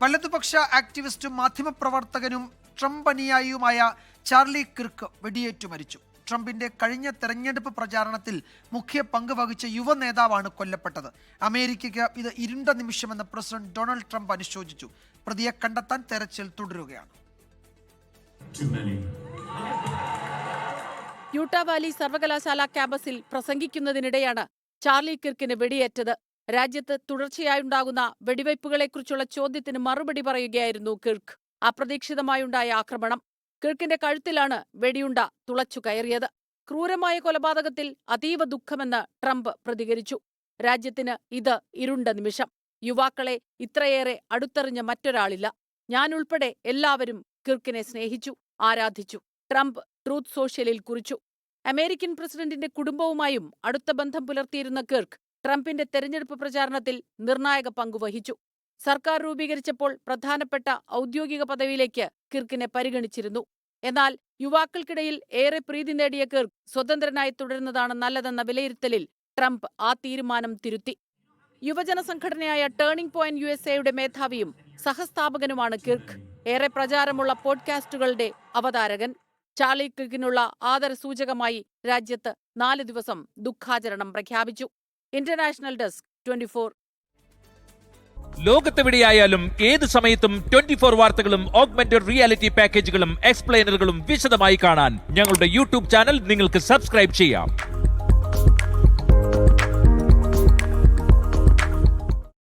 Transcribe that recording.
വലതുപക്ഷ ആക്ടിവിസ്റ്റും മാധ്യമപ്രവർത്തകനും Trump അനുയായിയുമായ Charlie Kirk വെടിയേറ്റു മരിച്ചു. ട്രംപിന്റെ കഴിഞ്ഞ തെരഞ്ഞെടുപ്പ് പ്രചാരണത്തിൽ മുഖ്യ പങ്ക് വഹിച്ച യുവ നേതാവാണ് കൊല്ലപ്പെട്ടത്. അമേരിക്കയ്ക്ക് ഇത് ഇരുണ്ട നിമിഷമെന്ന് പ്രസിഡന്റ് ഡൊണാൾഡ് ട്രംപ് അനുശോചിച്ചു. പ്രതിയെ കണ്ടെത്താൻ തെരച്ചിൽ തുടരുകയാണ്. യൂട്ടാ വാലി സർവകലാശാല ക്യാമ്പസിൽ പ്രസംഗിക്കുന്നതിനിടെയാണ് ചാർലി കിർക്കിന് വെടിയേറ്റത്. രാജ്യത്ത് തുടർച്ചയായുണ്ടാകുന്ന വെടിവയ്പ്പുകളെക്കുറിച്ചുള്ള ചോദ്യത്തിന് മറുപടി പറയുകയായിരുന്നു കിർക്ക്. അപ്രതീക്ഷിതമായുണ്ടായ ആക്രമണം. കിർക്കിന്റെ കഴുത്തിലാണ് വെടിയുണ്ട തുളച്ചു കയറിയത്. ക്രൂരമായ കൊലപാതകത്തിൽ അതീവ ദുഃഖമെന്ന് ട്രംപ് പ്രതികരിച്ചു. രാജ്യത്തിന് ഇത് ഇരുണ്ട നിമിഷം. യുവാക്കളെ ഇത്രയേറെ അടുത്തെറിഞ്ഞ മറ്റൊരാളില്ല. ഞാനുൾപ്പെടെ എല്ലാവരും കിർക്കിനെ സ്നേഹിച്ചു, ആരാധിച്ചു, ട്രംപ് ട്രൂത്ത് സോഷ്യലിൽ കുറിച്ചു. അമേരിക്കൻ പ്രസിഡന്റിന്റെ കുടുംബവുമായും അടുത്ത ബന്ധം പുലർത്തിയിരുന്ന കിർക്ക് ട്രംപിന്റെ തെരഞ്ഞെടുപ്പ് പ്രചാരണത്തിൽ നിർണായക പങ്കുവഹിച്ചു. സർക്കാർ രൂപീകരിച്ചപ്പോൾ പ്രധാനപ്പെട്ട ഔദ്യോഗിക പദവിയിലേക്ക് കിർക്കിനെ പരിഗണിച്ചിരുന്നു. എന്നാൽ യുവാക്കൾക്കിടയിൽ ഏറെ പ്രീതി നേടിയ കിർക്ക് സ്വതന്ത്രനായി തുടരുന്നതാണ് നല്ലതെന്ന വിലയിരുത്തലിൽ ട്രംപ് ആ തീരുമാനം തിരുത്തി. യുവജന സംഘടനയായ ടേണിംഗ് പോയിന്റ് USA മേധാവിയും സഹസ്ഥാപകനുമാണ് കിർക്ക്. ഏറെ പ്രചാരമുള്ള പോഡ്കാസ്റ്റുകളുടെ അവതാരകൻ. ചാർലി കിർക്കിനുള്ള ആദരസൂചകമായി രാജ്യത്ത് 4 ദിവസം ദുഃഖാചരണം പ്രഖ്യാപിച്ചു. International desk 24. ലോകത്തെവിടെയായാലും ഏത് സമയത്തും 24 വാർത്തകളും ഓഗ്മെന്റഡ് റിയാലിറ്റി പാക്കേജുകളും എക്സ്പ്ലെയിനറുകളും വിശദമായി കാണാൻ ഞങ്ങളുടെ യൂട്യൂബ് ചാനൽ നിങ്ങൾക്ക് സബ്സ്ക്രൈബ് ചെയ്യാം.